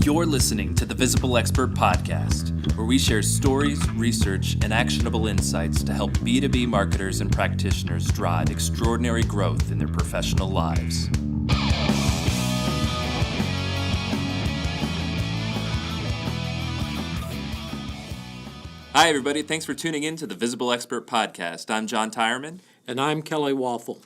You're listening to the Visible Expert Podcast, where we share stories, research, and actionable insights to help B2B marketers and practitioners drive extraordinary growth in their professional lives. Hi, everybody. Thanks for tuning in to the Visible Expert Podcast. I'm John Tyerman. And I'm Kelly Waffle.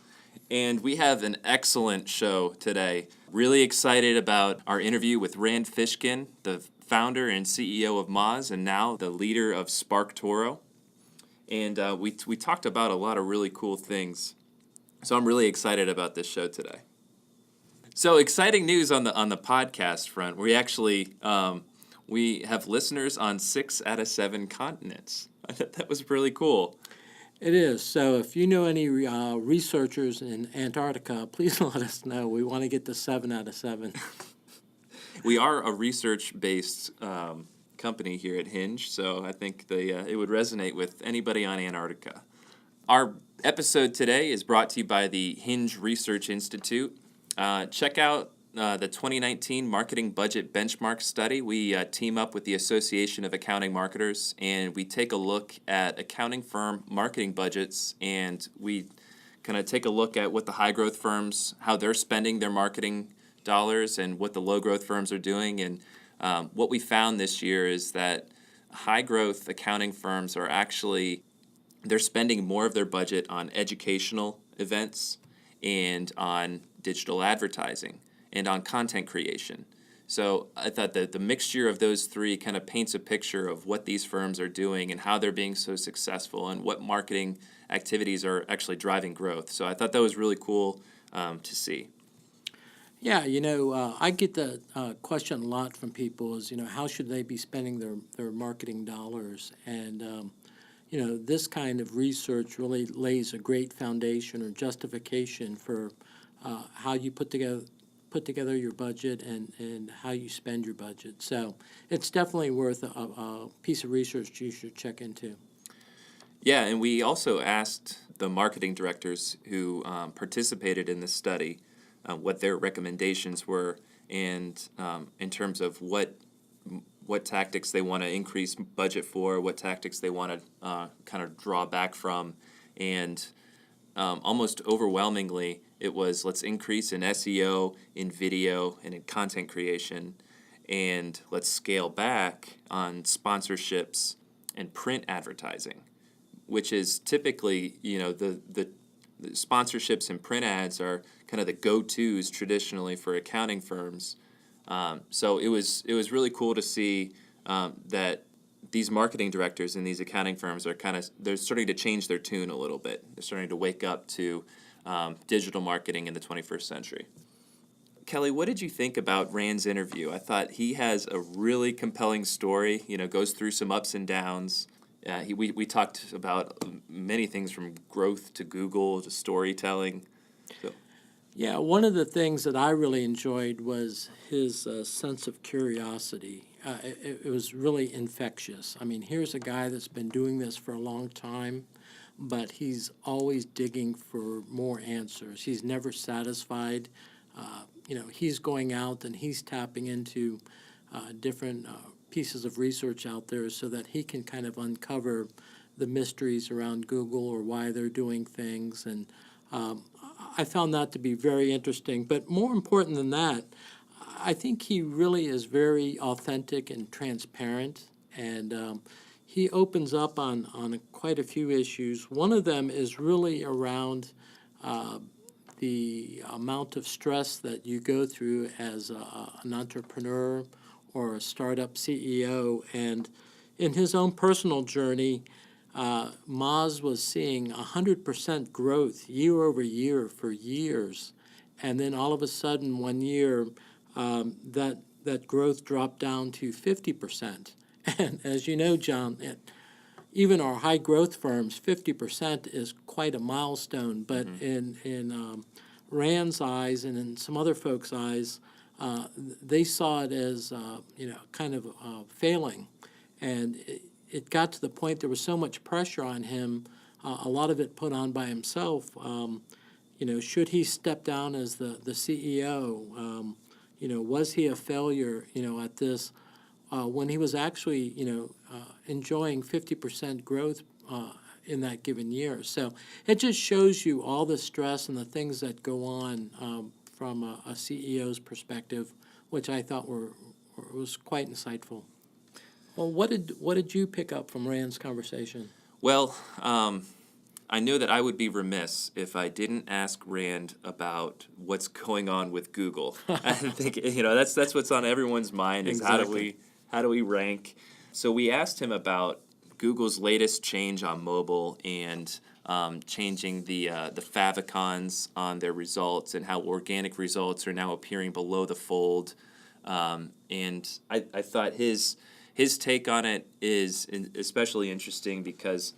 And we have an excellent show today. Really excited about our interview with Rand Fishkin, the founder and CEO of Moz, and now the leader of SparkToro. And we talked about a lot of really cool things. So I'm really excited about this show today. So exciting news on the podcast front. We actually we have listeners on 6 out of 7 continents. I thought that was really cool. It is. So if you know any researchers in Antarctica, please let us know. We want to get to 7 out of 7. We are a research-based company here at Hinge, so I think it would resonate with anybody on Antarctica. Our episode today is brought to you by the Hinge Research Institute. Check out the 2019 Marketing Budget Benchmark Study. We team up with the Association of Accounting Marketers, and we take a look at accounting firm marketing budgets, and we kind of take a look at what the high-growth firms, how they're spending their marketing dollars, and what the low-growth firms are doing. And what we found this year is that high-growth accounting firms are actually, they're spending more of their budget on educational events and on digital advertising and on content creation. So I thought that the mixture of those three kind of paints a picture of what these firms are doing and how they're being so successful and what marketing activities are actually driving growth. So I thought that was really cool to see. Yeah, I get the question a lot from people is, how should they be spending their marketing dollars? And, this kind of research really lays a great foundation or justification for how you put together your budget and how you spend your budget. So it's definitely worth a piece of research you should check into. Yeah, and we also asked the marketing directors who participated in this study what their recommendations were and in terms of what tactics they want to increase budget for, what tactics they want to kind of draw back from, and almost overwhelmingly, it was let's increase in SEO, in video, and in content creation, and let's scale back on sponsorships and print advertising, which is typically, the sponsorships and print ads are kind of the go-tos traditionally for accounting firms. So it was really cool to see that these marketing directors in these accounting firms are they're starting to change their tune a little bit. They're starting to wake up to digital marketing in the 21st century. Kelly, what did you think about Rand's interview? I thought he has a really compelling story, goes through some ups and downs. We talked about many things from growth to Google to storytelling. So. Yeah, one of the things that I really enjoyed was his sense of curiosity. It was really infectious. I mean, here's a guy that's been doing this for a long time, but he's always digging for more answers. He's never satisfied. He's going out and he's tapping into different pieces of research out there so that he can kind of uncover the mysteries around Google or why they're doing things. And I found that to be very interesting. But more important than that, I think he really is very authentic and transparent, and he opens up on quite a few issues. One of them is really around the amount of stress that you go through as an entrepreneur or a startup CEO. And in his own personal journey, Moz was seeing 100% growth year over year for years. And then all of a sudden, one year, that growth dropped down to 50%. And as you know, John, even our high growth firms, 50% is quite a milestone. But in Rand's eyes and in some other folks' eyes, they saw it as kind of failing, and it got to the point there was so much pressure on him, a lot of it put on by himself. Should he step down as the CEO? Was he a failure, at this when he was actually, enjoying 50% growth in that given year? So it just shows you all the stress and the things that go on from a CEO's perspective, which I thought was quite insightful. Well, what did you pick up from Rand's conversation? Well, I know that I would be remiss if I didn't ask Rand about what's going on with Google. I think that's what's on everyone's mind is Exactly. how do we rank? So we asked him about Google's latest change on mobile and changing the favicons on their results and how organic results are now appearing below the fold. And I thought his take on it is especially interesting because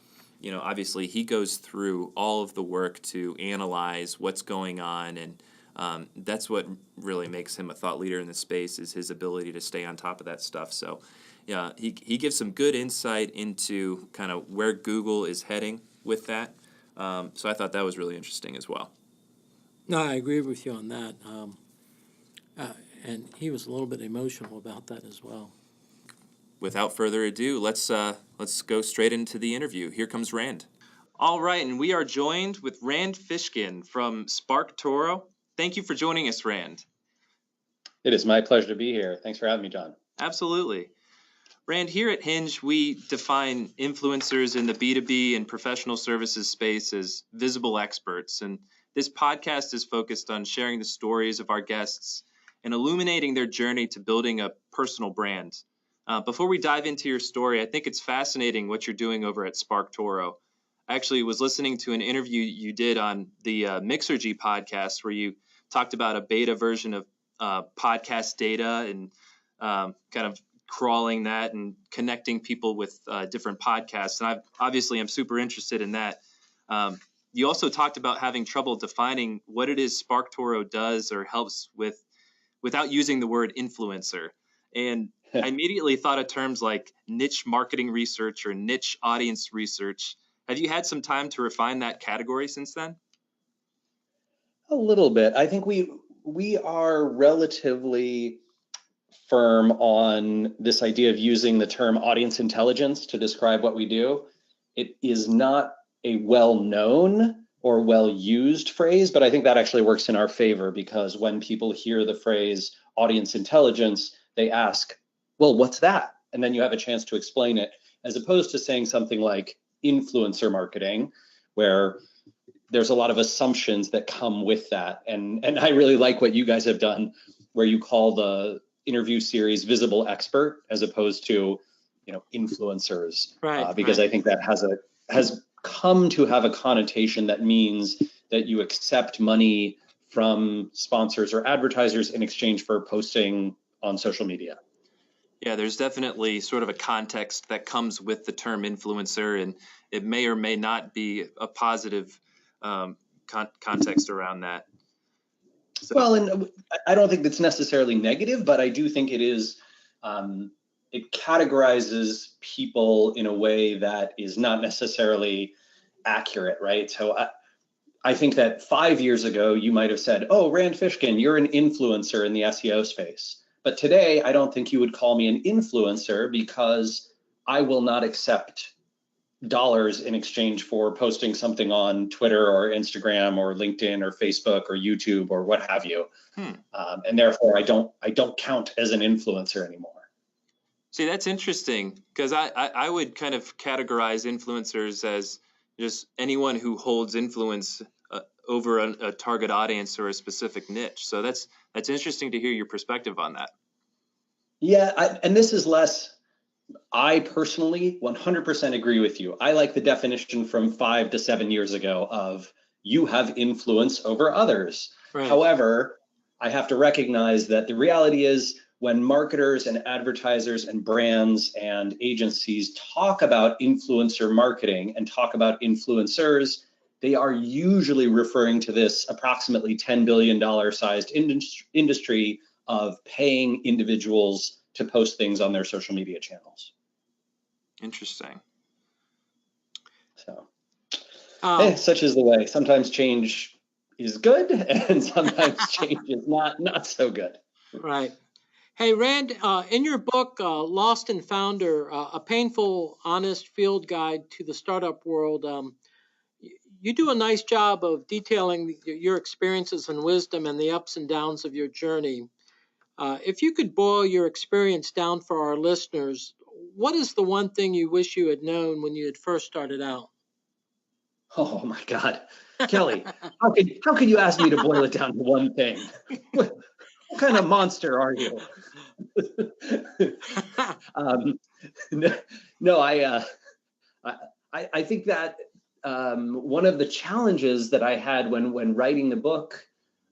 obviously he goes through all of the work to analyze what's going on, and that's what really makes him a thought leader in the space is his ability to stay on top of that stuff. So, yeah, he gives some good insight into kind of where Google is heading with that. So I thought that was really interesting as well. No, I agree with you on that. And he was a little bit emotional about that as well. Without further ado, let's go straight into the interview. Here comes Rand. All right, and we are joined with Rand Fishkin from SparkToro. Thank you for joining us, Rand. It is my pleasure to be here. Thanks for having me, John. Absolutely. Rand, here at Hinge, we define influencers in the B2B and professional services space as visible experts. And this podcast is focused on sharing the stories of our guests and illuminating their journey to building a personal brand. Before we dive into your story, I think it's fascinating what you're doing over at SparkToro. I actually was listening to an interview you did on the Mixergy podcast where you talked about a beta version of podcast data and kind of crawling that and connecting people with different podcasts. And I'm super interested in that. You also talked about having trouble defining what it is SparkToro does or helps with without using the word influencer. And I immediately thought of terms like niche marketing research or niche audience research. Have you had some time to refine that category since then? A little bit. I think we are relatively firm on this idea of using the term audience intelligence to describe what we do. It is not a well-known or well-used phrase, but I think that actually works in our favor because when people hear the phrase audience intelligence, they ask, well, what's that? And then you have a chance to explain it, as opposed to saying something like influencer marketing, where there's a lot of assumptions that come with that. And I really like what you guys have done, where you call the interview series visible expert as opposed to, influencers, Right. because I think that has come to have a connotation that means that you accept money from sponsors or advertisers in exchange for posting on social media. Yeah, there's definitely sort of a context that comes with the term influencer, and it may or may not be a positive context around that. So. Well, and I don't think that's necessarily negative, but I do think it is, it categorizes people in a way that is not necessarily accurate, right? So I think that 5 years ago, you might have said, oh, Rand Fishkin, you're an influencer in the SEO space. But today, I don't think you would call me an influencer because I will not accept dollars in exchange for posting something on Twitter or Instagram or LinkedIn or Facebook or YouTube or what have you. And therefore, I don't count as an influencer anymore. See, that's interesting because I would kind of categorize influencers as just anyone who holds influence over a target audience or a specific niche. So that's interesting to hear your perspective on that. Yeah, and this is less, I personally 100% agree with you. I like the definition from 5 to 7 years ago of you have influence over others. Right. However, I have to recognize that the reality is when marketers and advertisers and brands and agencies talk about influencer marketing and talk about influencers, they are usually referring to this approximately $10 billion sized industry of paying individuals to post things on their social media channels. Interesting. So, such is the way. Sometimes change is good, and sometimes change is not so good. Right. Hey, Rand, in your book, Lost and Founder, A Painful, Honest Field Guide to the Startup World, you do a nice job of detailing your experiences and wisdom and the ups and downs of your journey. If you could boil your experience down for our listeners, what is the one thing you wish you had known when you had first started out? Oh my God, Kelly, how can you ask me to boil it down to one thing? What kind of monster are you? um, no, I think that one of the challenges that I had when writing the book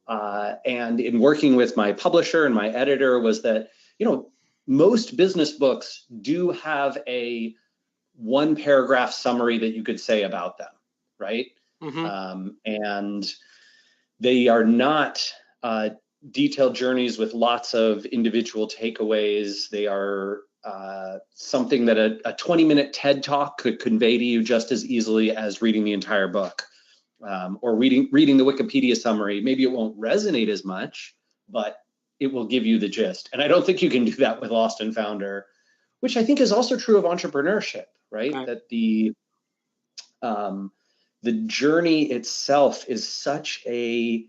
and in working with my publisher and my editor was that, most business books do have a one paragraph summary that you could say about them, right? And they are not detailed journeys with lots of individual takeaways. They are something that a 20-minute TED talk could convey to you just as easily as reading the entire book, or reading the Wikipedia summary. Maybe it won't resonate as much, but it will give you the gist. And I don't think you can do that with Lost and Founder, which I think is also true of entrepreneurship, right? That the journey itself is such an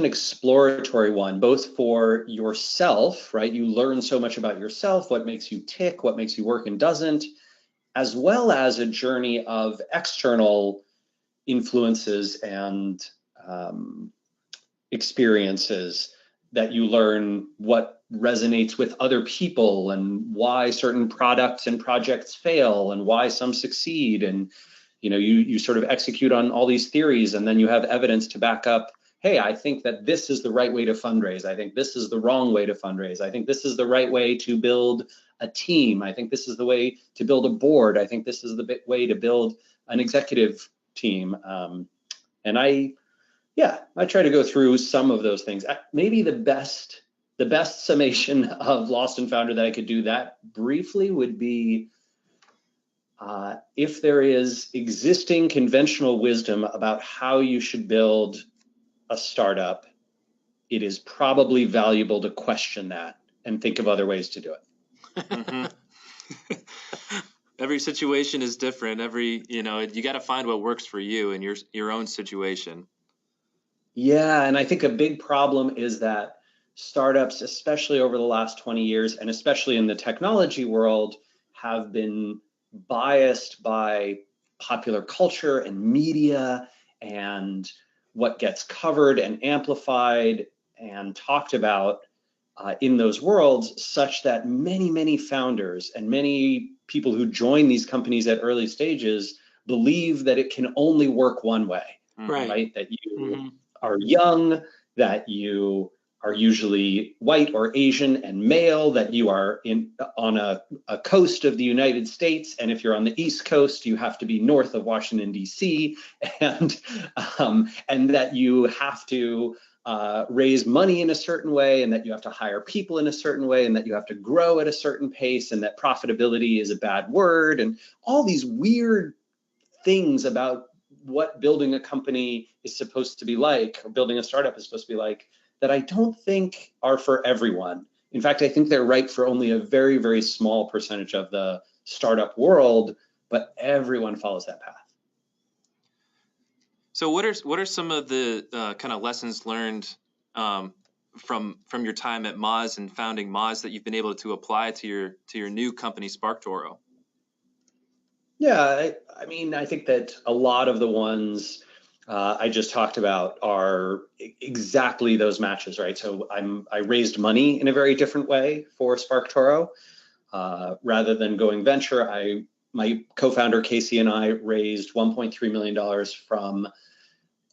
exploratory one, both for yourself, right? You learn so much about yourself, what makes you tick, what makes you work and doesn't, as well as a journey of external influences and experiences that you learn what resonates with other people and why certain products and projects fail and why some succeed. And, you sort of execute on all these theories, and then you have evidence to back up, hey, I think that this is the right way to fundraise. I think this is the wrong way to fundraise. I think this is the right way to build a team. I think this is the way to build a board. I think this is the way to build an executive team. And I try to go through some of those things. Maybe the best summation of Lost and Founder that I could do that briefly would be, if there is existing conventional wisdom about how you should build a startup, it is probably valuable to question that and think of other ways to do it. Every situation is different. You got to find what works for you and your own situation. Yeah, and I think a big problem is that startups, especially over the last 20 years, and especially in the technology world, have been biased by popular culture and media and what gets covered and amplified and talked about in those worlds, such that many, many founders and many people who join these companies at early stages believe that it can only work one way, right? That you are young, that you are usually white or Asian and male, that you are on a coast of the United States, and if you're on the East Coast, you have to be north of Washington, D.C., and that you have to raise money in a certain way, and that you have to hire people in a certain way, and that you have to grow at a certain pace, and that profitability is a bad word, and all these weird things about what building a company is supposed to be like, or building a startup is supposed to be like, that I don't think are for everyone. In fact, I think they're right for only a very, very small percentage of the startup world, but everyone follows that path. So what are some of the kind of lessons learned from your time at Moz and founding Moz that you've been able to apply to your new company, SparkToro? Yeah, I mean, I think that a lot of the ones I just talked about are exactly those matches, right? So I raised money in a very different way for SparkToro. Rather than going venture, my co-founder Casey and I raised $1.3 million from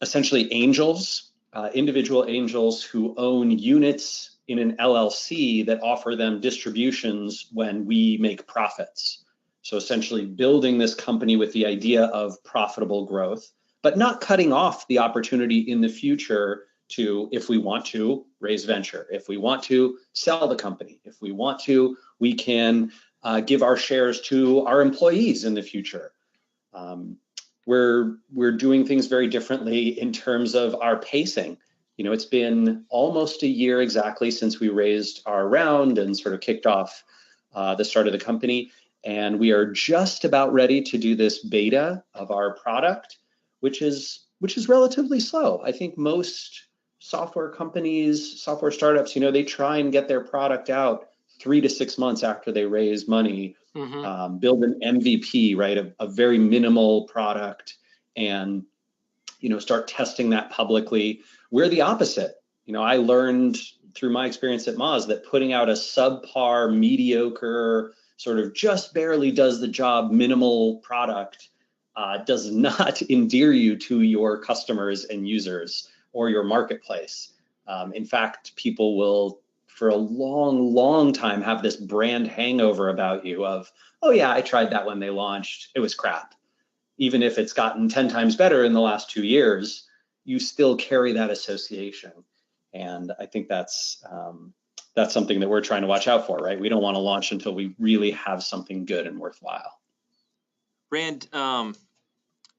essentially angels, individual angels who own units in an LLC that offer them distributions when we make profits. So essentially building this company with the idea of profitable growth, but not cutting off the opportunity in the future to, if we want to, raise venture. If we want to sell the company, if we want to, we can give our shares to our employees in the future. We're doing things very differently in terms of our pacing. It's been almost a year exactly since we raised our round and sort of kicked off the start of the company. And we are just about ready to do this beta of our product, which is relatively slow. I think most software companies, software startups, they try and get their product out 3 to 6 months after they raise money, build an MVP, right? A very minimal product, and start testing that publicly. We're the opposite. I learned through my experience at Moz that putting out a subpar, mediocre, sort of just barely does the job, minimal product does not endear you to your customers and users or your marketplace. In fact, people will, for a long, long time, have this brand hangover about you of, oh yeah, I tried that when they launched, it was crap. Even if it's gotten 10 times better in the last 2 years, you still carry that association. And I think that's something that we're trying to watch out for, right? We don't want to launch until we really have something good and worthwhile. Rand, kind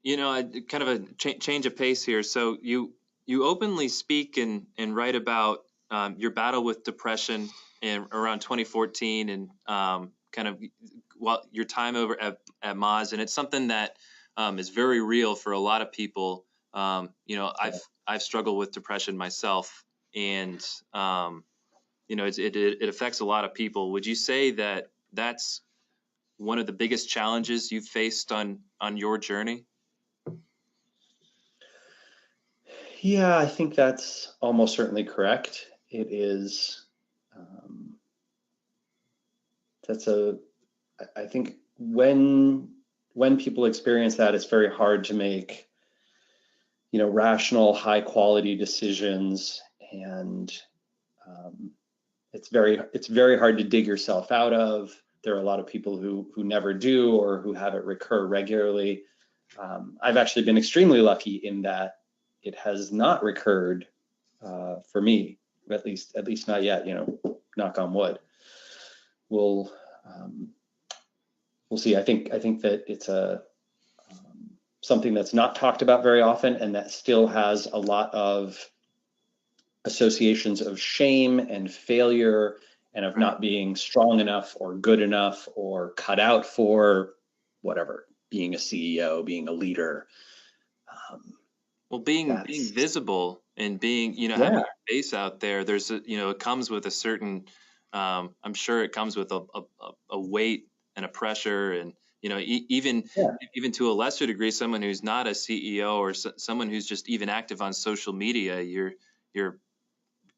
of a change of pace here. So you openly speak and write about your battle with depression in around 2014 and kind of your time over at Moz, and it's something that is very real for a lot of people. I've struggled with depression myself, and it affects a lot of people. Would you say that that's one of the biggest challenges you've faced on your journey? Yeah, I think that's almost certainly correct. It is. I think when people experience that, it's very hard to make, rational, high quality decisions, and it's very hard to dig yourself out of. There are a lot of people who never do or who have it recur regularly. I've actually been extremely lucky in that it has not recurred for me, at least not yet. Knock on wood. We'll see. I think that it's something that's not talked about very often, and that still has a lot of associations of shame and failure and of not being strong enough or good enough or cut out for whatever, being a CEO, being a leader. Well, being visible and being, having your face out there, there's it comes with a certain, I'm sure it comes with a weight and a pressure, and even to a lesser degree, someone who's not a CEO or someone who's just even active on social media, you're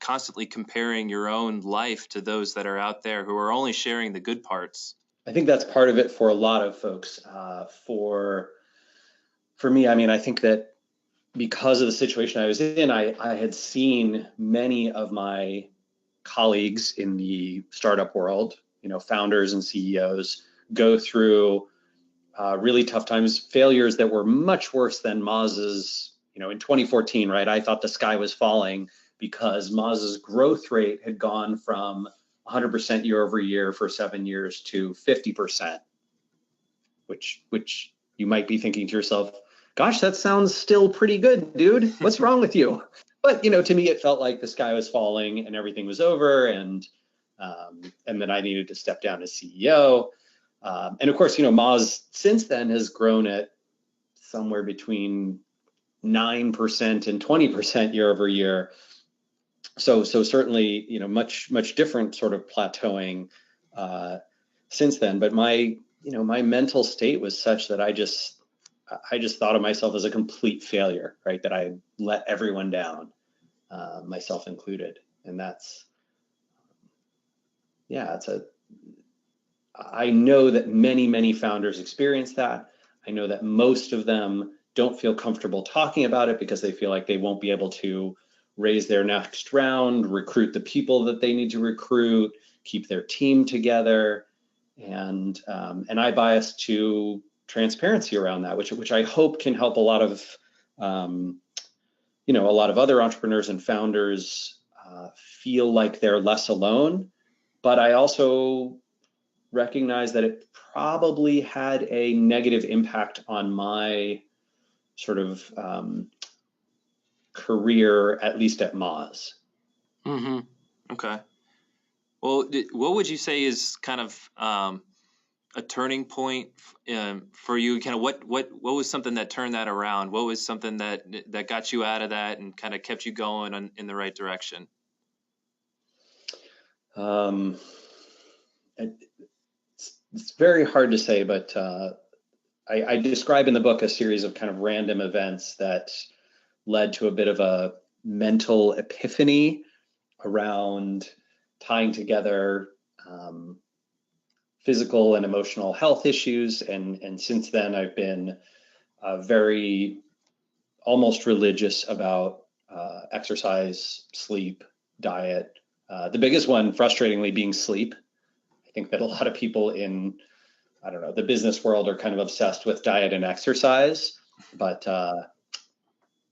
constantly comparing your own life to those that are out there who are only sharing the good parts. I think that's part of it for a lot of folks. For me, I mean, I think that because of the situation I was in, I had seen many of my colleagues in the startup world, founders and CEOs, go through really tough times, failures that were much worse than Moz's. In 2014, right? I thought the sky was falling because Moz's growth rate had gone from 100% year over year for 7 years to 50%, which you might be thinking to yourself, gosh, that sounds still pretty good, dude. What's wrong with you? But, to me, it felt like the sky was falling and everything was over, and then I needed to step down as CEO. And of course, Moz since then has grown at somewhere between 9% and 20% year over year. So certainly, much different sort of plateauing since then. But my mental state was such that I just thought of myself as a complete failure, right? That I let everyone down, myself included. And I know that many founders experience that. I know that most of them don't feel comfortable talking about it because they feel like they won't be able to raise their next round, recruit the people that they need to recruit, keep their team together. And I bias to transparency around that, which I hope can help a lot of other entrepreneurs and founders feel like they're less alone. But I also recognize that it probably had a negative impact on my sort of career, at least at Moz. Mm-hmm. Okay. Well, what would you say is kind of a turning point for you? Kind of what was something that turned that around? What was something that got you out of that and kind of kept you going in the right direction? It's very hard to say, but I describe in the book a series of kind of random events that led to a bit of a mental epiphany around tying together physical and emotional health issues. And since then, I've been very almost religious about exercise, sleep, diet. The biggest one, frustratingly, being sleep. I think that a lot of people in, I don't know, the business world are kind of obsessed with diet and exercise, but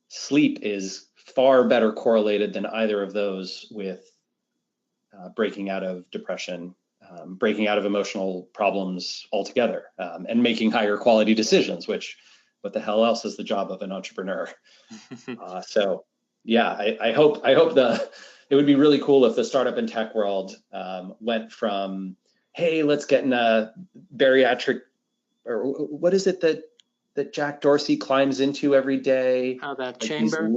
sleep is far better correlated than either of those with breaking out of depression, breaking out of emotional problems altogether, and making higher quality decisions, which what the hell else is the job of an entrepreneur? So yeah, I hope it would be really cool if the startup and tech world went from, hey, let's get in a bariatric, or what is it that Jack Dorsey climbs into every day? How that Like chamber?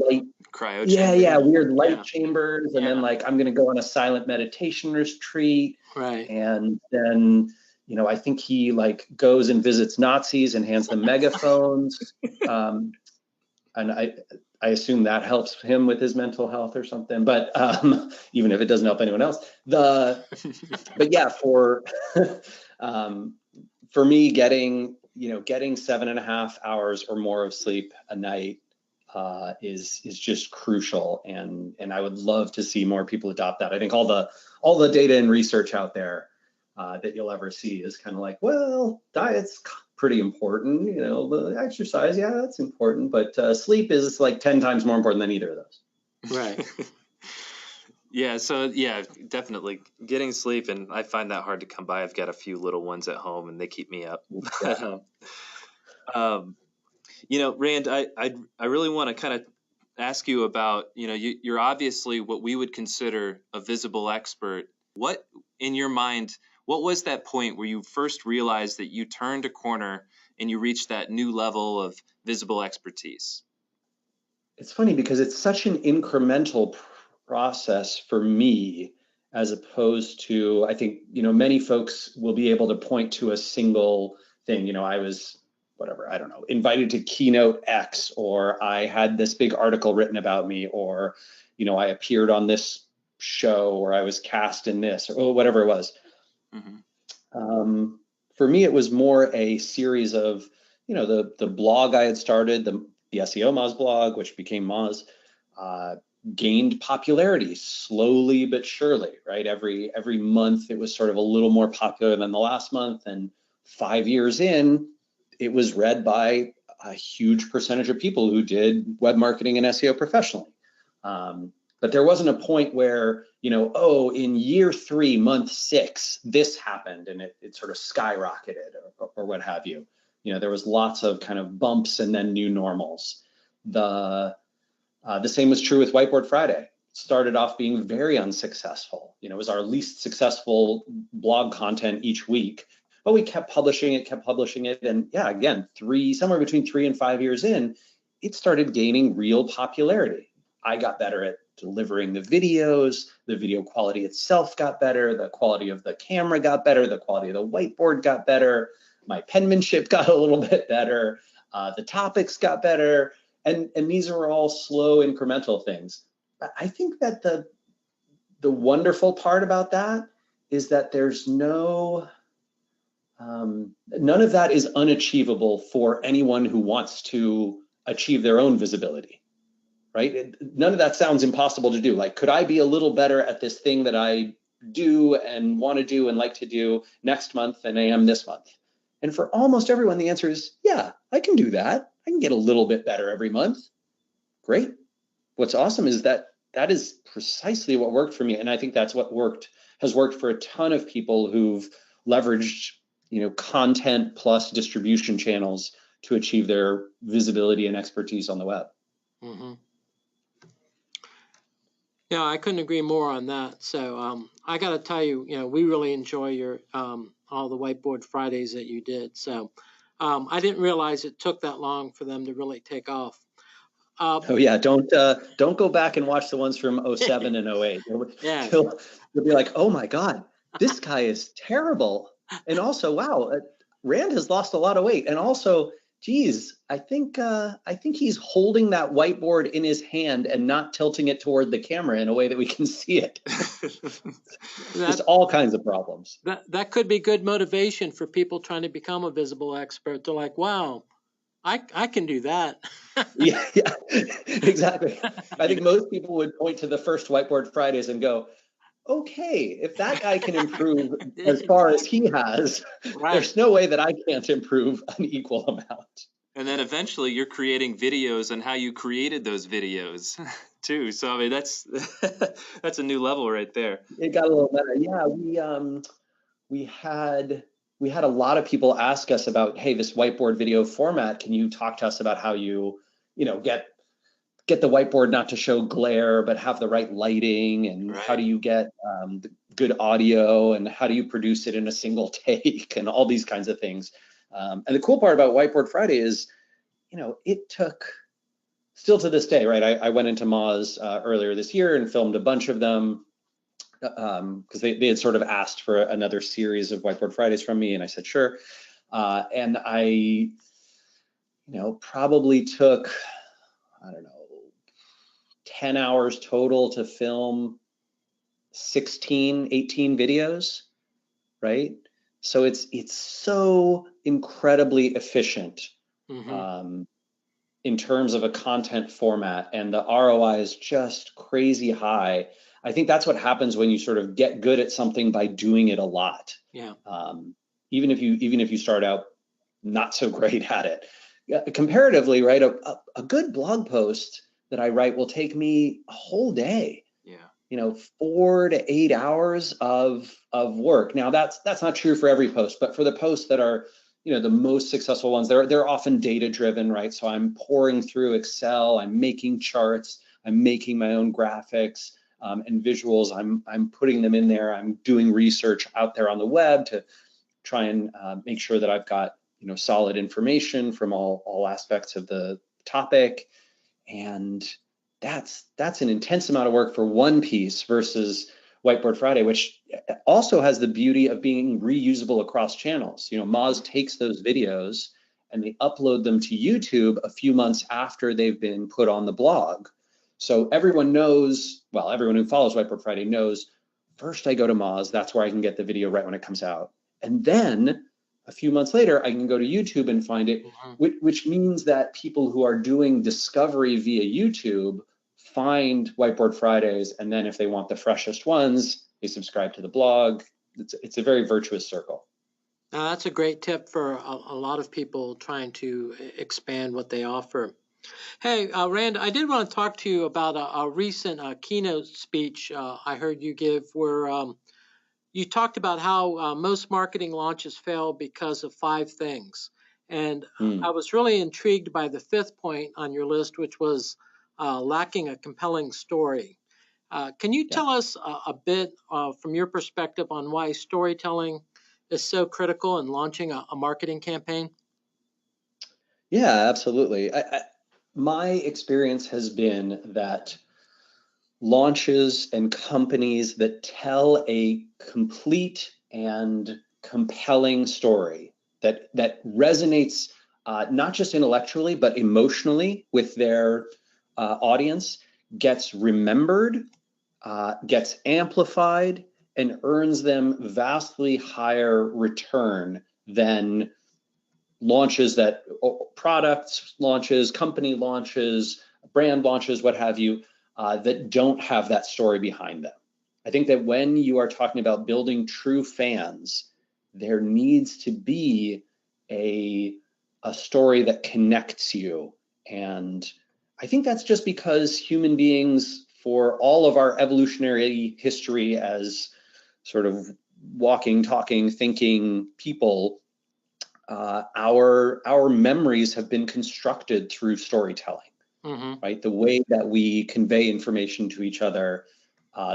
Cryo yeah, chamber. weird light Yeah. chambers, and Yeah. then like I'm gonna go on a silent meditation retreat, Right. and then I think he like goes and visits Nazis and hands them megaphones, and I assume that helps him with his mental health or something. But even if it doesn't help anyone else, but yeah, for me, getting 7.5 hours or more of sleep a night is just crucial, and I would love to see more people adopt that. I think all the data and research out there that you'll ever see is kind of like, well, diet's pretty important, the exercise, yeah, that's important, but sleep is like 10 times more important than either of those. Right. Yeah, so yeah, definitely getting sleep, and I find that hard to come by. I've got a few little ones at home, and they keep me up. Yeah. Rand, I really want to kind of ask you about, you're obviously what we would consider a visible expert. What, in your mind, what was that point where you first realized that you turned a corner and you reached that new level of visible expertise? It's funny because it's such an incremental process for me, as opposed to, I think, many folks will be able to point to a single thing. I was, whatever, I don't know, invited to keynote X, or I had this big article written about me, or, I appeared on this show, or I was cast in this, or whatever it was. Mm-hmm. For me, it was more a series of, the blog I had started, the SEO Moz blog, which became Moz, gained popularity slowly but surely, right? Every month it was sort of a little more popular than the last month, and 5 years in, it was read by a huge percentage of people who did web marketing and SEO professionally. But there wasn't a point where, in year 3, month 6, this happened and it sort of skyrocketed or what have you. There was lots of kind of bumps and then new normals. The same was true with Whiteboard Friday. It started off being very unsuccessful. It was our least successful blog content each week, but we kept publishing it. And yeah, again, somewhere between 3 and 5 years in, it started gaining real popularity. I got better at delivering the videos, the video quality itself got better, the quality of the camera got better, the quality of the whiteboard got better, my penmanship got a little bit better, the topics got better, and these are all slow incremental things. But I think that the wonderful part about that is that there's none of that is unachievable for anyone who wants to achieve their own visibility. Right? None of that sounds impossible to do. Like, could I be a little better at this thing that I do and want to do and like to do next month than I am this month? And for almost everyone, the answer is, yeah, I can do that. I can get a little bit better every month. Great. What's awesome is that is precisely what worked for me. And I think that's what has worked for a ton of people who've leveraged, content plus distribution channels to achieve their visibility and expertise on the web. Mm-hmm. Yeah, I couldn't agree more on that. So I got to tell you, we really enjoy your all the Whiteboard Fridays that you did. So I didn't realize it took that long for them to really take off. Uh, Oh yeah, don't go back and watch the ones from '07 and '08. yeah, You'll be like, oh my God, this guy is terrible. And also, wow, Rand has lost a lot of weight. And also, geez, I think he's holding that whiteboard in his hand and not tilting it toward the camera in a way that we can see it. Just that all kinds of problems. that could be good motivation for people trying to become a visible expert. They're like, wow, I can do that. Yeah, yeah, exactly. I think most people would point to the first Whiteboard Fridays and go, okay, if that guy can improve as far as he has, Right. there's no way that I can't improve an equal amount. And then eventually you're creating videos on how you created those videos too. So I mean that's a new level right there. It got a little better. Yeah, we had we had a lot of people ask us about, hey, this whiteboard video format. Can you talk to us about how you get the whiteboard not to show glare, but have the right lighting, and how Right. do you get the good audio, and how do you produce it in a single take, and all these kinds of things. And the cool part about Whiteboard Friday is, it took, still to this day, right? I went into Moz earlier this year and filmed a bunch of them because they had sort of asked for another series of Whiteboard Fridays from me, and I said sure. And I, probably took, I don't know, 10 hours total to film 16, 18 videos, right? So it's so incredibly efficient Hmm. um, in terms of a content format, and the ROI is just crazy high. I think that's what happens when you sort of get good at something by doing it a lot. Yeah. Um, even if you start out not so great at it. Comparatively, right? A good blog post that I write will take me a whole day, Yeah. 4 to 8 hours of work. Now that's not true for every post, but for the posts that are, the most successful ones, they're often data driven, right? So I'm pouring through Excel, I'm making charts, I'm making my own graphics and visuals. I'm putting them in there. I'm doing research out there on the web to try and make sure that I've got solid information from all aspects of the topic. And that's an intense amount of work for one piece versus Whiteboard Friday, which also has the beauty of being reusable across channels. Moz takes those videos and they upload them to YouTube a few months after they've been put on the blog. So everyone knows, well, everyone who follows Whiteboard Friday knows, first I go to Moz, that's where I can get the video right when it comes out. And then a few months later, I can go to YouTube and find it, Hmm. which means that people who are doing discovery via YouTube find Whiteboard Fridays, and then if they want the freshest ones, they subscribe to the blog. It's a very virtuous circle. Now, that's a great tip for a lot of people trying to expand what they offer. Hey, Rand, I did want to talk to you about a recent keynote speech I heard you give where you talked about how most marketing launches fail because of five things. And I Hmm. was really intrigued by the fifth point on your list, which was lacking a compelling story. Can you Yeah. tell us a bit from your perspective on why storytelling is so critical in launching a marketing campaign? Yeah, absolutely. My experience has been that launches and companies that tell a complete and compelling story that resonates not just intellectually but emotionally with their audience gets remembered, gets amplified, and earns them vastly higher return than launches that products launches, company launches, brand launches, what have you, that don't have that story behind them. I think that when you are talking about building true fans, there needs to be a a story that connects you. And I think that's just because human beings, for all of our evolutionary history as sort of walking, talking, thinking people, our memories have been constructed through storytelling, Hmm. right? The way that we convey information to each other.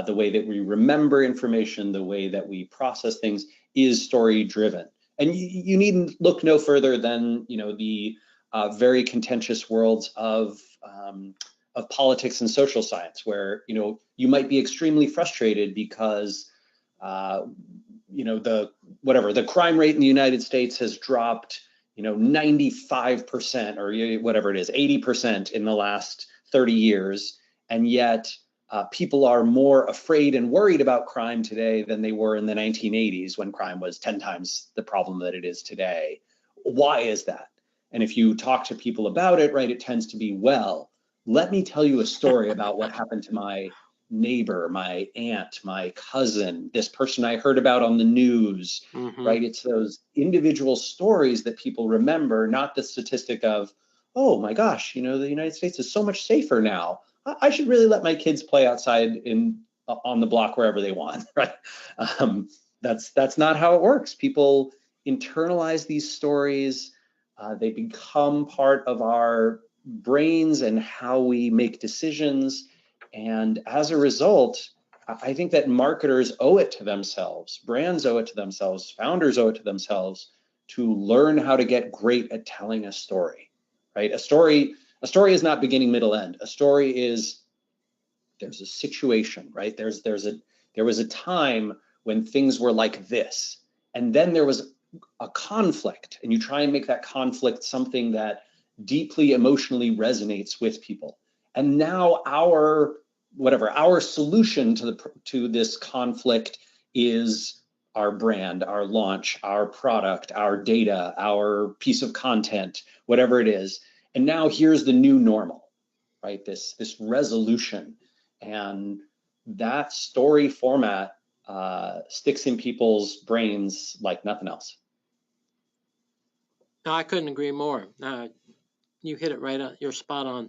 the way that we remember information, the way that we process things is story driven. And you needn't look no further than, the very contentious worlds of politics and social science, where, you might be extremely frustrated because, the crime rate in the United States has dropped, 95% or whatever it is, 80% in the last 30 years. And yet people are more afraid and worried about crime today than they were in the 1980s when crime was 10 times the problem that it is today. Why is that? And if you talk to people about it, right, it tends to be, well, let me tell you a story about what happened to my neighbor, my aunt, my cousin, this person I heard about on the news, right? It's those individual stories that people remember, not the statistic of, oh my gosh, the United States is so much safer now. I should really let my kids play outside on the block wherever they want, right? That's not how it works. People internalize these stories. They become part of our brains and how we make decisions. And as a result, I think that marketers owe it to themselves, brands owe it to themselves, founders owe it to themselves to learn how to get great at telling a story, right? A story is not beginning, middle, end. A story is, there's a situation, right? There was a time when things were like this, and then there was a conflict, and you try and make that conflict something that deeply emotionally resonates with people. And now our solution to this conflict is our brand, our launch, our product, our data, our piece of content, whatever it is. And now here's the new normal, right? This resolution. And that story format sticks in people's brains like nothing else. No, I couldn't agree more. You hit it right on. You're spot on.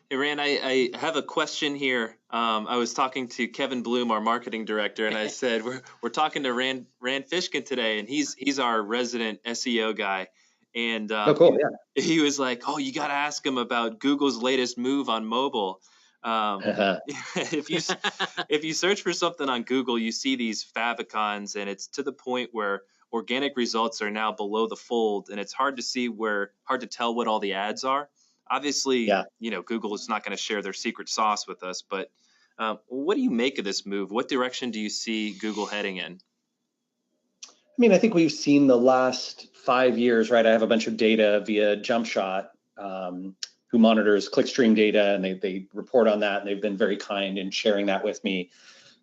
Hey, Rand, I have a question here. I was talking to Kevin Bloom, our marketing director, and I said we're talking to Rand Fishkin today, and he's our resident SEO guy. And cool, yeah. He was like, "Oh, you got to ask him about Google's latest move on mobile." If you search for something on Google, you see these favicons, and it's to the point where organic results are now below the fold, and it's hard to tell what all the ads are. Obviously, yeah. Google is not going to share their secret sauce with us, but what do you make of this move? What direction do you see Google heading in? I mean, I think we've seen the last 5 years, right? I have a bunch of data via JumpShot, who monitors clickstream data, and they report on that, and they've been very kind in sharing that with me,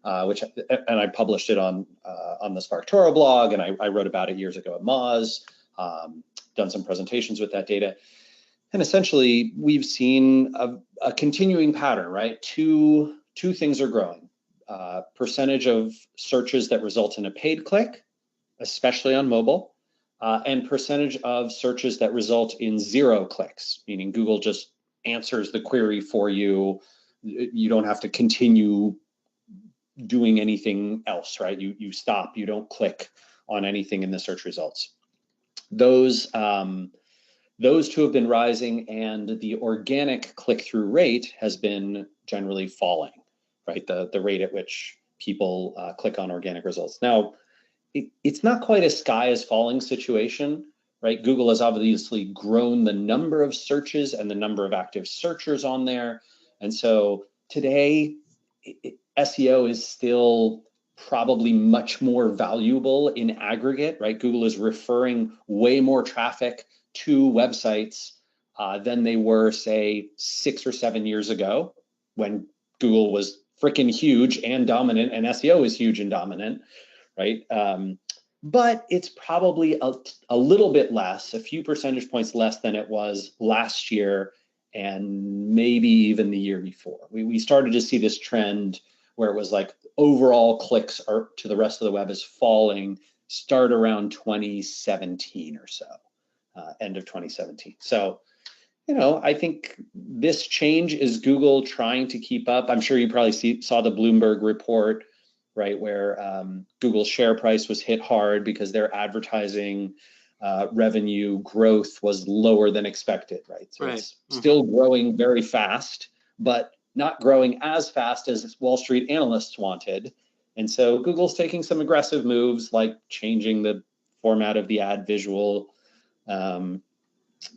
and I published it on the SparkToro blog, and I wrote about it years ago at Moz, done some presentations with that data. And essentially, we've seen a continuing pattern, right? Two things are growing. Percentage of searches that result in a paid click, especially on mobile, and percentage of searches that result in 0 clicks, meaning Google just answers the query for you. You don't have to continue doing anything else, right? You stop, you don't click on anything in the search results. Those two have been rising, and the organic click-through rate has been generally falling, right? The rate at which people click on organic results. Now, it's not quite a sky is falling situation, right? Google has obviously grown the number of searches and the number of active searchers on there. And so today, SEO is still probably much more valuable in aggregate, right? Google is referring way more traffic to websites than they were, say, 6 or 7 years ago, when Google was freaking huge and dominant, and SEO is huge and dominant, right? But it's probably a little bit less, a few percentage points less than it was last year, and maybe even the year before. We started to see this trend where it was like overall clicks to the rest of the web is falling, start around 2017 or so. End of 2017. So, I think this change is Google trying to keep up. I'm sure you probably saw the Bloomberg report, right, where Google's share price was hit hard because their advertising revenue growth was lower than expected, right? So It's still growing very fast, but not growing as fast as Wall Street analysts wanted. And so Google's taking some aggressive moves, like changing the format of the ad visual. And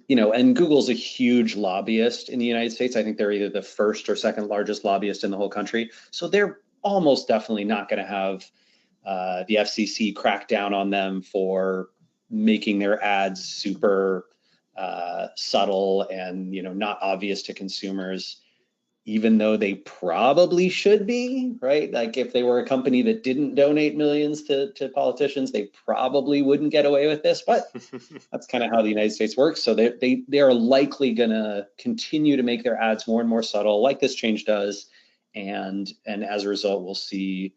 Google's a huge lobbyist in the United States. I think they're either the first or second largest lobbyist in the whole country. So they're almost definitely not going to have the FCC crack down on them for making their ads super subtle and not obvious to consumers, even though they probably should be, right? Like if they were a company that didn't donate millions to politicians, they probably wouldn't get away with this, but that's kind of how the United States works. So they are likely gonna continue to make their ads more and more subtle, like this change does. And as a result, we'll see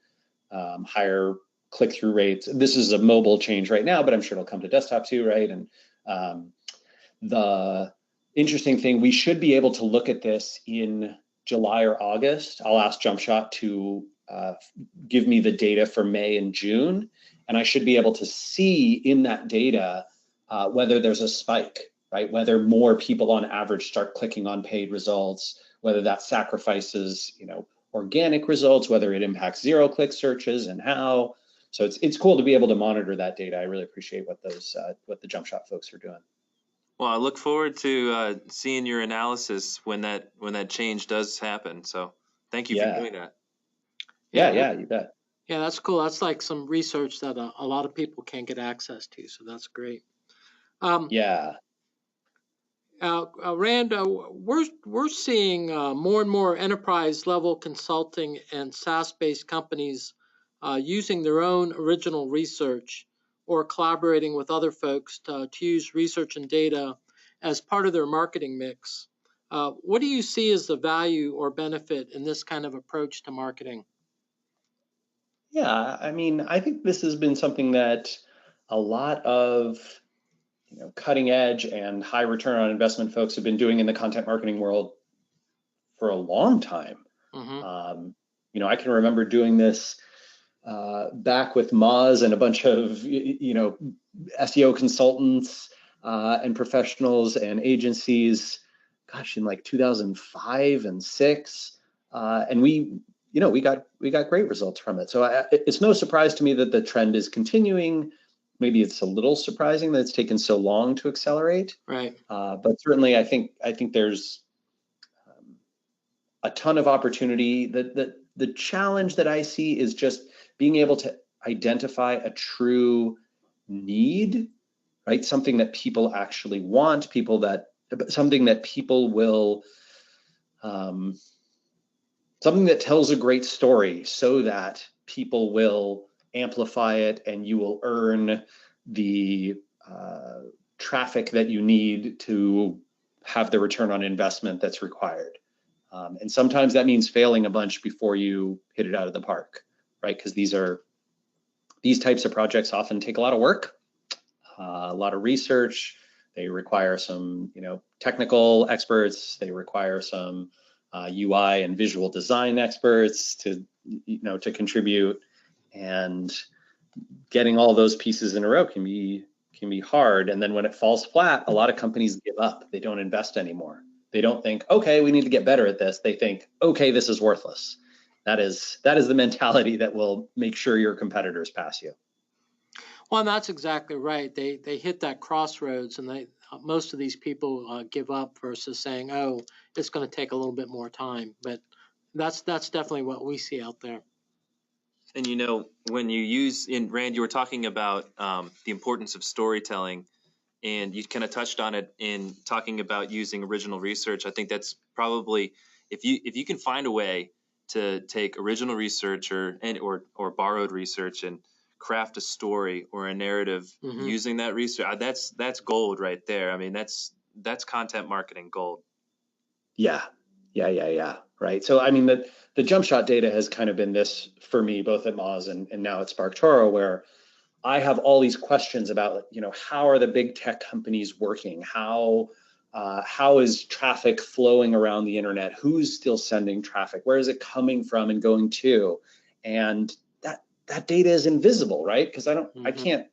higher click-through rates. This is a mobile change right now, but I'm sure it'll come to desktop too, right? And the interesting thing, we should be able to look at this in July or August. I'll ask JumpShot to give me the data for May and June, and I should be able to see in that data whether there's a spike, right? Whether more people on average start clicking on paid results, whether that sacrifices, organic results, whether it impacts zero-click searches and how. So it's cool to be able to monitor that data. I really appreciate what the JumpShot folks are doing. Well, I look forward to seeing your analysis when that change does happen. So thank you for doing that. Yeah, you bet. Yeah, that's cool. That's like some research that a lot of people can't get access to. So that's great. Rand, we're seeing more and more enterprise level consulting and SaaS-based companies using their own original research or collaborating with other folks to use research and data as part of their marketing mix. What do you see as the value or benefit in this kind of approach to marketing? Yeah, I mean, I think this has been something that a lot of cutting edge and high return on investment folks have been doing in the content marketing world for a long time. Mm-hmm. I can remember doing this back with Moz and a bunch of SEO consultants and professionals and agencies, in like 2005 and 6, and we got great results from it. So it's no surprise to me that the trend is continuing. Maybe it's a little surprising that it's taken so long to accelerate. Right. But certainly, I think there's a ton of opportunity. The challenge that I see is just being able to identify a true need, right? Something that people actually want, something that people will, something that tells a great story so that people will amplify it and you will earn the traffic that you need to have the return on investment that's required. And sometimes that means failing a bunch before you hit it out of the park, right? Because these types of projects often take a lot of work, a lot of research. They require some, technical experts. They require some UI and visual design experts to contribute. And getting all those pieces in a row can be hard. And then when it falls flat, a lot of companies give up. They don't invest anymore. They don't think, okay, we need to get better at this. They think, okay, this is worthless. That is the mentality that will make sure your competitors pass you. Well, that's exactly right. They hit that crossroads, and most of these people give up versus saying, oh, it's going to take a little bit more time. But that's definitely what we see out there. And when you use Rand, you were talking about the importance of storytelling. And you kind of touched on it in talking about using original research. I think that's probably, if you can find a way to take original research or borrowed research and craft a story or a narrative using that research, that's gold right there. I mean, that's content marketing gold. Yeah. Right. So I mean, the JumpShot data has kind of been this for me, both at Moz and now at SparkToro, where I have all these questions about, how are the big tech companies working? How is traffic flowing around the internet? Who's still sending traffic? Where is it coming from and going to? And that data is invisible, right? Because I can't,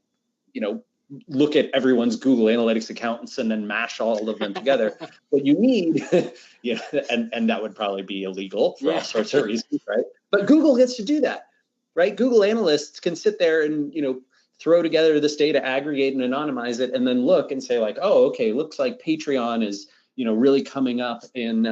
look at everyone's Google Analytics accountants and then mash all of them together. What you need, yeah, and that would probably be illegal for all sorts of reasons, right? But Google gets to do that, right? Google analysts can sit there and, throw together this data, aggregate and anonymize it, and then look and say like, oh, okay, looks like Patreon is, really coming up in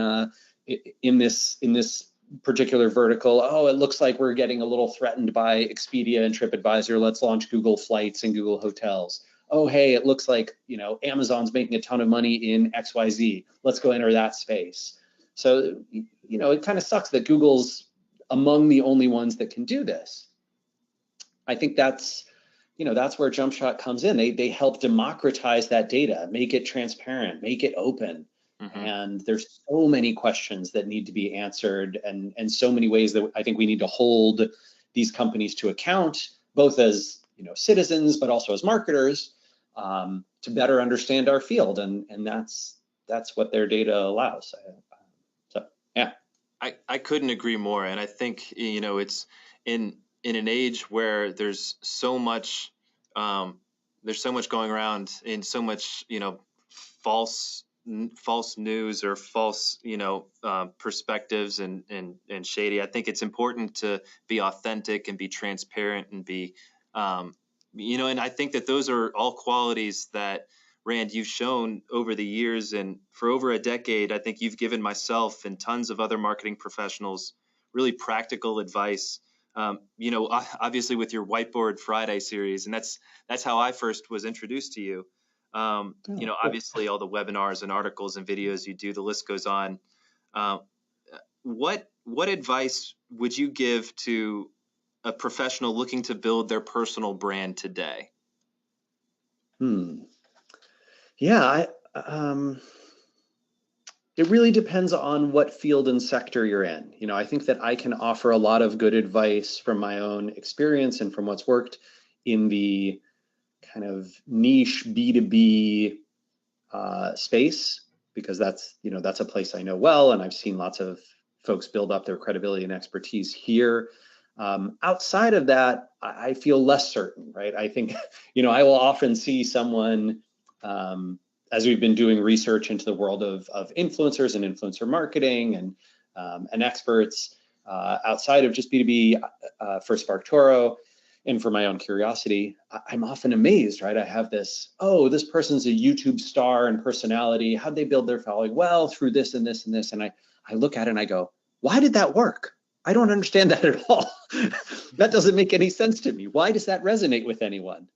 this particular vertical. Oh, it looks like we're getting a little threatened by Expedia and TripAdvisor. Let's launch Google Flights and Google Hotels. Oh, hey, it looks like, Amazon's making a ton of money in XYZ. Let's go enter that space. So, it kind of sucks that Google's among the only ones that can do this. I think that's where JumpShot comes in. They help democratize that data, make it transparent, make it open. Mm-hmm. And there's so many questions that need to be answered, and so many ways that I think we need to hold these companies to account, both as citizens, but also as marketers, to better understand our field. And that's what their data allows. So yeah, I couldn't agree more. And I think it's in an age where there's so much going around, and so much false news or false perspectives and shady. I think it's important to be authentic and be transparent and be and I think that those are all qualities that, Rand, you've shown over the years, and for over a decade. I think you've given myself and tons of other marketing professionals really practical advice. Obviously with your Whiteboard Friday series, and that's how I first was introduced to you. Obviously all the webinars and articles and videos you do, the list goes on. What advice would you give to a professional looking to build their personal brand today? Yeah, it really depends on what field and sector you're in. I think that I can offer a lot of good advice from my own experience and from what's worked in the kind of niche B2B space, because that's a place I know well, and I've seen lots of folks build up their credibility and expertise here. Outside of that, I feel less certain, right? I think, I will often see someone, as we've been doing research into the world of influencers and influencer marketing and experts outside of just B2B for SparkToro and for my own curiosity, I'm often amazed, right? I have this person's a YouTube star and personality. How'd they build their following? Well, through this and this and this. And I look at it and I go, why did that work? I don't understand that at all. That doesn't make any sense to me. Why does that resonate with anyone?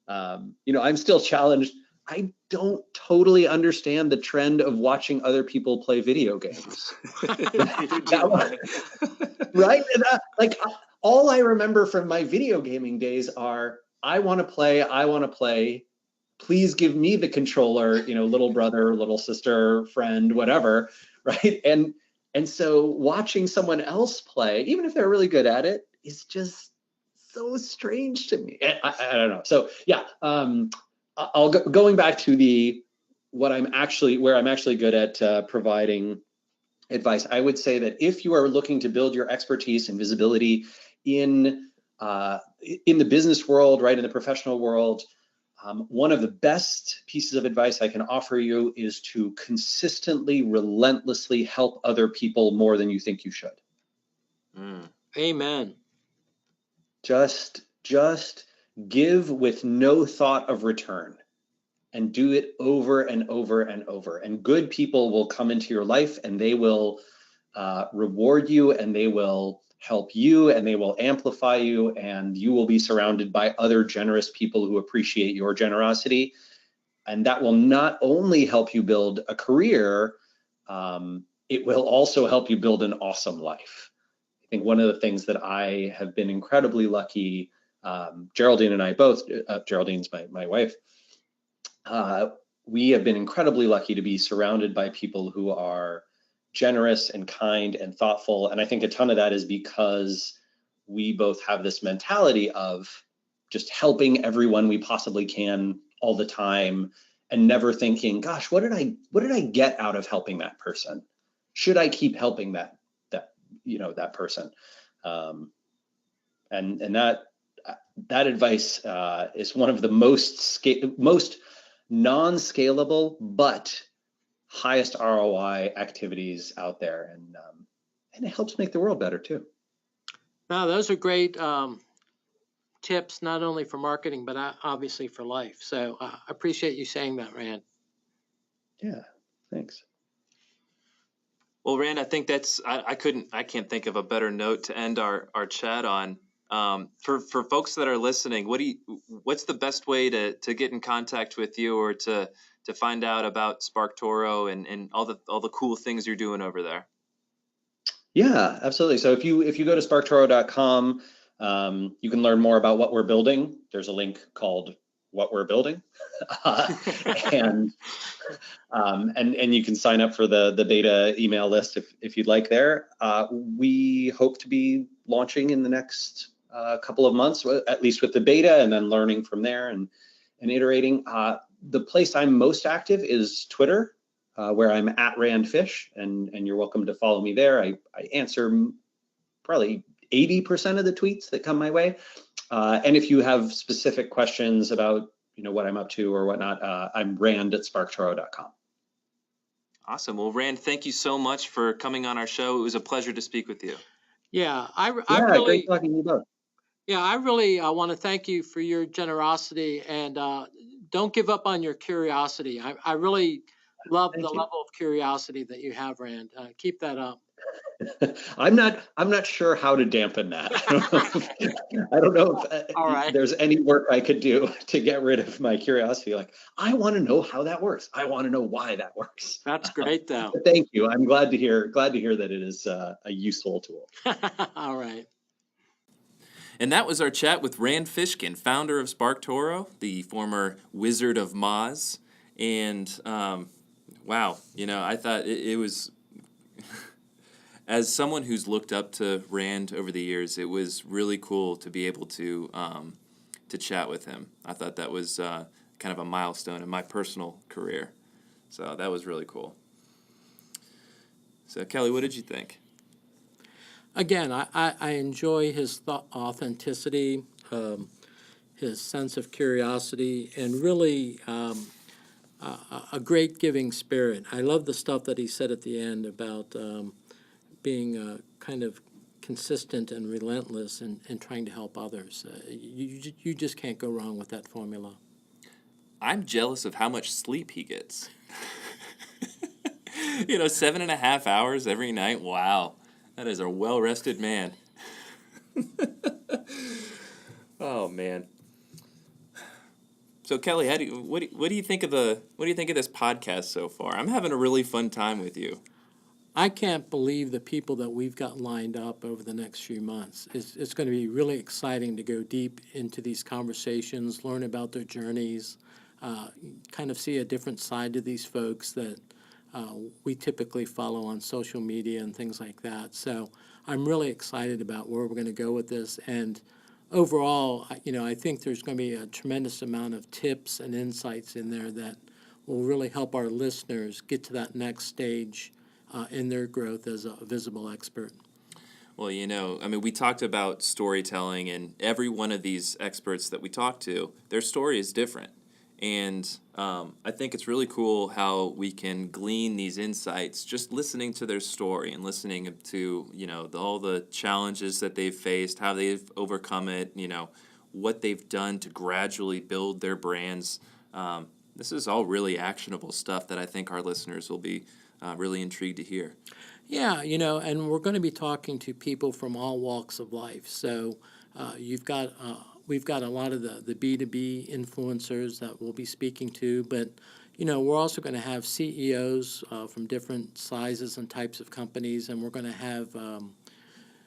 I'm still challenged. I don't totally understand the trend of watching other people play video games. Right? All I remember from my video gaming days are, I want to play. Please give me the controller, little brother, little sister, friend, whatever, right? And so watching someone else play, even if they're really good at it, is just so strange to me. I don't know. So yeah, going back to where I'm actually good at providing advice. I would say that if you are looking to build your expertise and visibility in the business world, right, in the professional world, one of the best pieces of advice I can offer you is to consistently, relentlessly help other people more than you think you should. Amen. Just give with no thought of return, and do it over and over and over. And good people will come into your life, and they will reward you, and they will help you, and they will amplify you, and you will be surrounded by other generous people who appreciate your generosity. And that will not only help you build a career, it will also help you build an awesome life. I think one of the things that I have been incredibly lucky, Geraldine and I both, Geraldine's my wife, we have been incredibly lucky to be surrounded by people who are generous and kind and thoughtful. And I think a ton of that is because we both have this mentality of just helping everyone we possibly can all the time, and never thinking, gosh, what did I get out of helping that person? Should I keep helping that person? And that, that advice is one of the most non-scalable but highest ROI activities out there, and it helps make the world better too. Now, those are great tips, not only for marketing, but obviously for life. So I appreciate you saying that, Rand. Yeah, thanks. Well, Rand, I think I can't think of a better note to end our chat on. For folks that are listening, what's the best way to get in contact with you, or to find out about SparkToro and all the cool things you're doing over there? Yeah, absolutely. So if you go to SparkToro.com, you can learn more about what we're building. There's a link called "What We're Building," and you can sign up for the beta email list if you'd like there. We hope to be launching in the next couple of months, at least with the beta, and then learning from there and iterating. The place I'm most active is Twitter, where I'm at Randfish, and you're welcome to follow me there. I answer probably 80% of the tweets that come my way. And if you have specific questions about what I'm up to or whatnot, I'm Rand@SparkToro.com. Awesome. Well, Rand, thank you so much for coming on our show. It was a pleasure to speak with you. Yeah, Great talking to you both. Yeah, I really want to thank you for your generosity, and don't give up on your curiosity. I really love the level of curiosity that you have, Rand. Keep that up. I'm not sure how to dampen that. I don't know if All right. there's any work I could do to get rid of my curiosity. Like, I want to know how that works. I want to know why that works. That's great, though. Thank you. I'm glad to hear that it is a useful tool. All right. And that was our chat with Rand Fishkin, founder of SparkToro, the former Wizard of Moz. And wow, I thought it was, as someone who's looked up to Rand over the years, it was really cool to be able to chat with him. I thought that was kind of a milestone in my personal career. So that was really cool. So Kelly, what did you think? Again, I enjoy his authenticity, his sense of curiosity, and really a great giving spirit. I love the stuff that he said at the end about being kind of consistent and relentless and trying to help others. You just can't go wrong with that formula. I'm jealous of how much sleep he gets. 7.5 hours every night. Wow. That is a well-rested man. Oh man. So Kelly, what do you think of this podcast so far? I'm having a really fun time with you. I can't believe the people that we've got lined up over the next few months. It's going to be really exciting to go deep into these conversations, learn about their journeys, kind of see a different side to these folks that we typically follow on social media and things like that. So I'm really excited about where we're going to go with this. And overall, I think there's going to be a tremendous amount of tips and insights in there that will really help our listeners get to that next stage in their growth as a visible expert. Well, we talked about storytelling, and every one of these experts that we talked to, their story is different. And I think it's really cool how we can glean these insights just listening to their story and listening to, all the challenges that they've faced, how they've overcome it, what they've done to gradually build their brands. This is all really actionable stuff that I think our listeners will be really intrigued to hear. Yeah, and we're going to be talking to people from all walks of life. So we've got a lot of the B2B influencers that we'll be speaking to, but we're also going to have CEOs from different sizes and types of companies, and we're going to have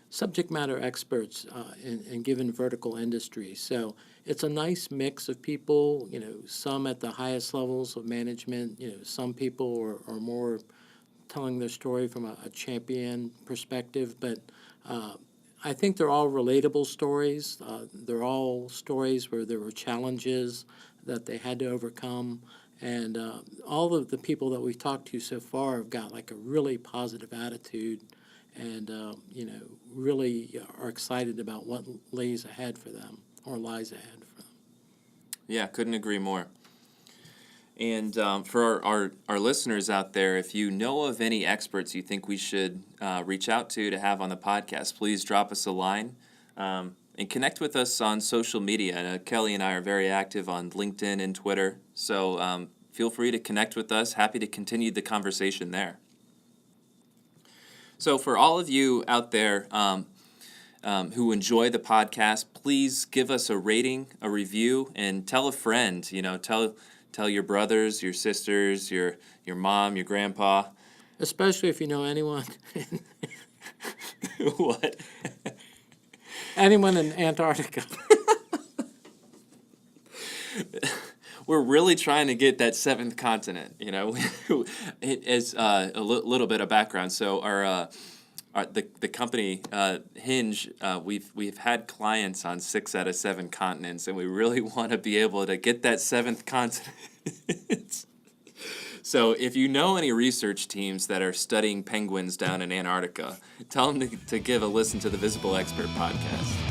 subject matter experts in given vertical industries. So it's a nice mix of people, some at the highest levels of management, some people are more telling their story from a champion perspective, but I think they're all relatable stories. They're all stories where there were challenges that they had to overcome, and all of the people that we've talked to so far have got like a really positive attitude, and really are excited about what lays ahead for them more lies ahead for them. Yeah, couldn't agree more. And for our listeners out there, if you know of any experts you think we should reach out to have on the podcast, please drop us a line and connect with us on social media. Kelly and I are very active on LinkedIn and Twitter, so feel free to connect with us. Happy to continue the conversation there. So for all of you out there who enjoy the podcast, please give us a rating, a review, and tell a friend. Tell your brothers, your sisters, your mom, your grandpa. Especially if you know anyone, What? anyone in Antarctica. We're really trying to get that seventh continent. It is a little bit of background. So the company Hinge, we've had clients on 6 out of 7 continents, and we really want to be able to get that seventh continent. So if you know any research teams that are studying penguins down in Antarctica, tell them to give a listen to the Visible Expert podcast.